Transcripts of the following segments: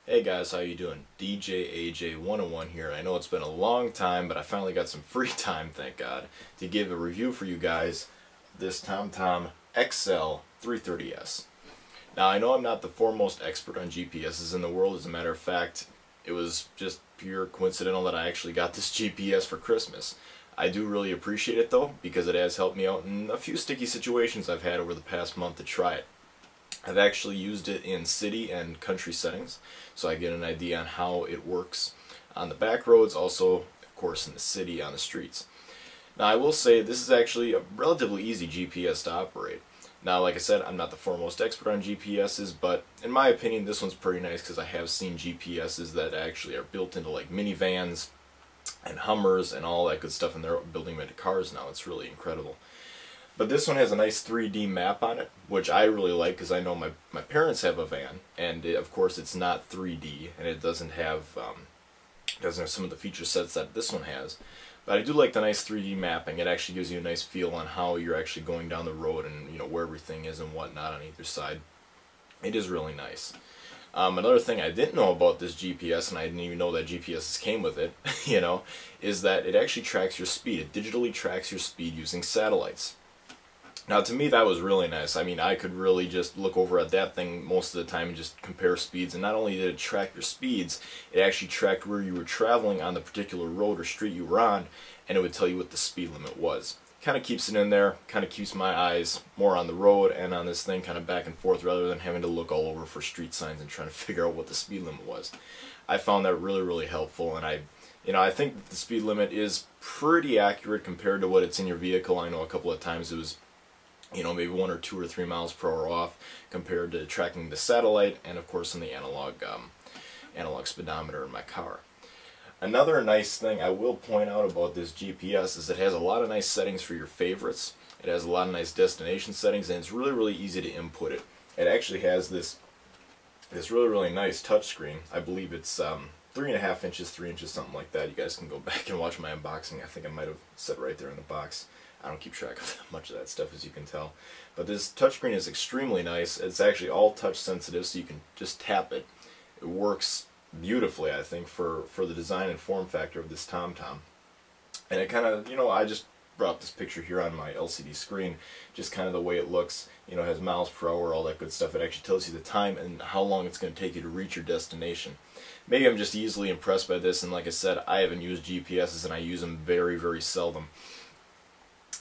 Hey guys, how you doing? DJ AJ101 here. I know it's been a long time, but I finally got some free time, thank God, to give a review for you guys this TomTom XL 330S. Now, I know I'm not the foremost expert on GPSs in the world. As a matter of fact, it was just pure coincidental that I actually got this GPS for Christmas. I do really appreciate it though, because it has helped me out in a few sticky situations I've had over the past month to try it. I've actually used it in city and country settings, so I get an idea on how it works on the back roads, also of course in the city on the streets. Now I will say this is actually a relatively easy GPS to operate. Now like I said, I'm not the foremost expert on GPSs, but in my opinion this one's pretty nice because I have seen GPSs that actually are built into like minivans and Hummers and all that good stuff, and they're building them into cars now. It's really incredible. But this one has a nice 3D map on it, which I really like because I know my parents have a van, and of course it's not 3D, and it doesn't have some of the feature sets that this one has. But I do like the nice 3D mapping. It actually gives you a nice feel on how you're actually going down the road and where everything is and whatnot on either side. It is really nice. Another thing I didn't know about this GPS, and I didn't even know that GPSs came with it, is that it actually tracks your speed. It digitally tracks your speed using satellites. Now to me that was really nice. I mean, I could really just look over at that thing most of the time and just compare speeds, and not only did it track your speeds, it actually tracked where you were traveling on the particular road or street you were on, and it would tell you what the speed limit was. Kind of keeps it in there, kind of keeps my eyes more on the road and on this thing kind of back and forth rather than having to look all over for street signs and trying to figure out what the speed limit was. I found that really helpful, and I think that the speed limit is pretty accurate compared to what it's in your vehicle. I know a couple of times it was maybe 1 or 2 or 3 miles per hour off compared to tracking the satellite and of course in the analog speedometer in my car. Another nice thing I will point out about this GPS is it has a lot of nice settings for your favorites. It has a lot of nice destination settings, and it's really easy to input it. It actually has this really nice touchscreen. I believe it's 3.5 inches, 3 inches, something like that. You guys can go back and watch my unboxing. I think I might have said right there in the box. I don't keep track of much of that stuff, as you can tell. But this touchscreen is extremely nice. It's actually all touch sensitive, so you can just tap it. It works beautifully, I think, for the design and form factor of this TomTom. And it kind of, I just brought up this picture here on my LCD screen, just kind of the way it looks. It has miles per hour, all that good stuff. It actually tells you the time and how long it's going to take you to reach your destination. Maybe I'm just easily impressed by this, and like I said, I haven't used GPSs and I use them very seldom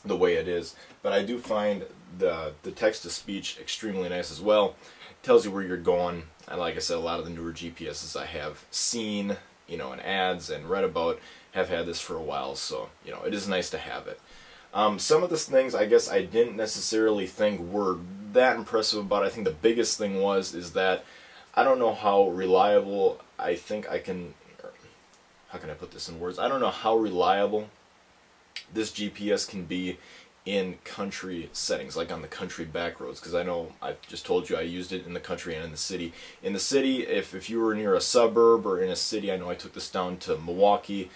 the way it is, but I do find the text-to-speech extremely nice as well. It tells you where you're going, and like I said, a lot of the newer GPSs I have seen, in ads and read about have had this for a while, so it is nice to have it. Some of the things I guess I didn't necessarily think were that impressive about it. I think the biggest thing is that I don't know how reliable how can I put this in words? I don't know how reliable this GPS can be in country settings, like on the country back roads, because I know I just told you I used it in the country and in the city. In the city, if you were near a suburb or in a city, I know I took this down to Milwaukee,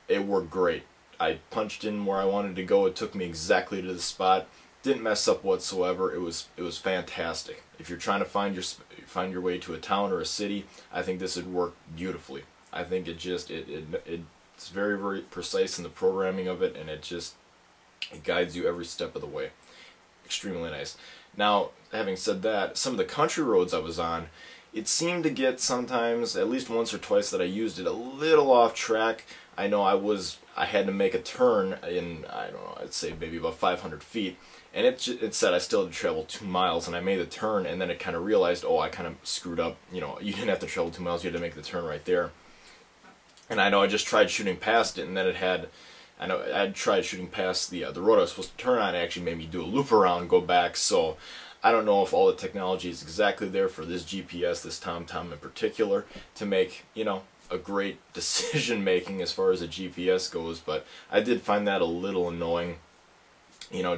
it worked great. I punched in where I wanted to go, it took me exactly to the spot, didn't mess up whatsoever. It was fantastic. If you're trying to find your way to a town or a city, I think this would work beautifully. I think it's very precise in the programming of it, and it guides you every step of the way. Extremely nice. Now, having said that, some of the country roads I was on, it seemed to get sometimes, at least once or twice that I used it, a little off track. I know I had to make a turn in, I don't know, I'd say maybe about 500 feet, and it said I still had to travel 2 miles, and I made the turn, and then it kind of realized, oh, I kind of screwed up. You didn't have to travel 2 miles, you had to make the turn right there. And I know I just tried shooting past it, and then I tried shooting past the road I was supposed to turn on. It actually made me do a loop around, go back. So I don't know if all the technology is exactly there for this GPS, this TomTom in particular, to make a great decision making as far as a GPS goes. But I did find that a little annoying.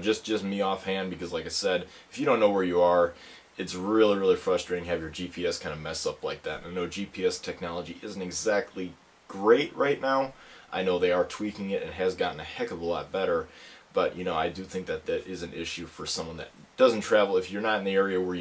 Just me offhand, because like I said, if you don't know where you are, it's really frustrating to have your GPS kind of mess up like that. And I know GPS technology isn't exactly great right now. I know they are tweaking it and it has gotten a heck of a lot better, but I do think that is an issue for someone that doesn't travel. If you're not in the area where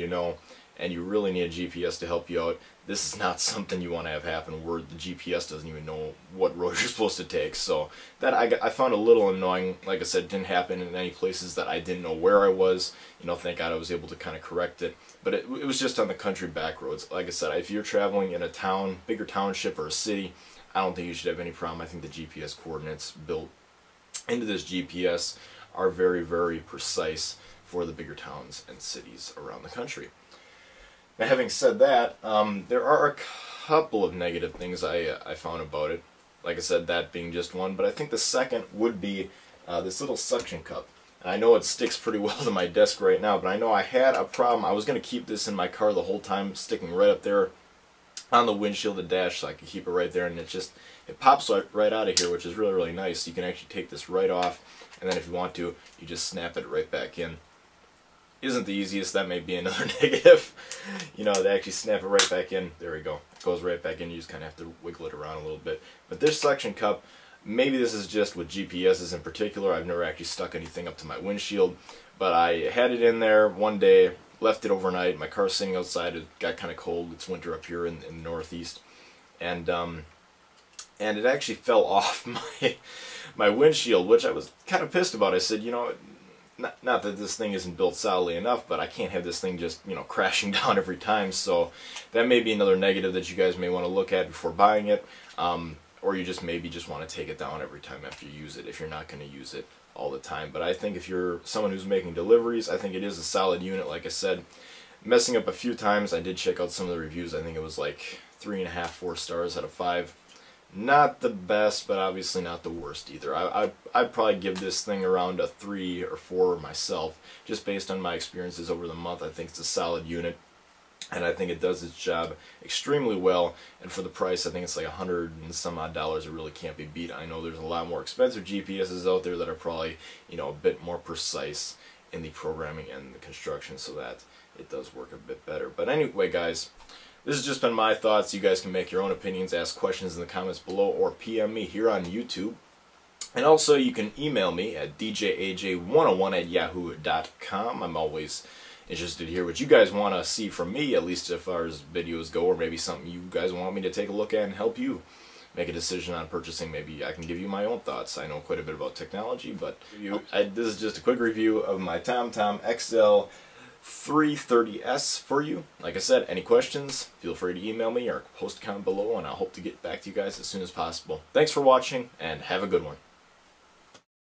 and you really need a GPS to help you out, this is not something you want to have happen where the GPS doesn't even know what road you're supposed to take. So that I found a little annoying. Like I said, it didn't happen in any places that I didn't know where I was. You know, thank God I was able to kind of correct it. But it was just on the country back roads. Like I said, if you're traveling in a town, bigger township or a city, I don't think you should have any problem. I think the GPS coordinates built into this GPS are very, very precise for the bigger towns and cities around the country. Now, having said that, there are a couple of negative things I found about it. Like I said, that being just one, but I think the second would be this little suction cup. And I know it sticks pretty well to my desk right now, but I know I had a problem. I was going to keep this in my car the whole time, sticking right up there on the windshield, the dash, so I could keep it right there, and it pops right out of here, which is really, really nice. You can actually take this right off, and then if you want to, you just snap it right back in. Isn't the easiest. That may be another negative. You know, they actually snap it right back in. There we go. It goes right back in. You just kind of have to wiggle it around a little bit. But this suction cup, maybe this is just with GPSs in particular. I've never actually stuck anything up to my windshield. But I had it in there one day, left it overnight. My car's sitting outside. It got kind of cold. It's winter up here in the Northeast. And it actually fell off my windshield, which I was kind of pissed about. I said, you know, not that this thing isn't built solidly enough, but I can't have this thing just, you know, crashing down every time. So that may be another negative that you guys may want to look at before buying it, or you just maybe just want to take it down every time after you use it if you're not going to use it all the time. But I think if you're someone who's making deliveries, I think it is a solid unit. Like I said, messing up a few times. I did check out some of the reviews. I think it was like 3.5, 4 stars out of 5. Not the best, but obviously not the worst either. I'd probably give this thing around a 3 or 4 myself, just based on my experiences over the month. I think it's a solid unit, and I think it does its job extremely well. And for the price, I think it's like $100 and some odd. It really can't be beat. I know there's a lot more expensive GPSs out there that are probably, you know, a bit more precise in the programming and the construction, so that it does work a bit better. But anyway, guys, this has just been my thoughts. You guys can make your own opinions, ask questions in the comments below, or PM me here on YouTube. And also, you can email me at djaj101@yahoo.com. I'm always interested to hear what you guys want to see from me, at least as far as videos go, or maybe something you guys want me to take a look at and help you make a decision on purchasing. Maybe I can give you my own thoughts. I know quite a bit about technology, but this is just a quick review of my TomTom XL 330S for you. Like I said, any questions, feel free to email me or post a comment below, and I'll hope to get back to you guys as soon as possible. Thanks for watching, and have a good one.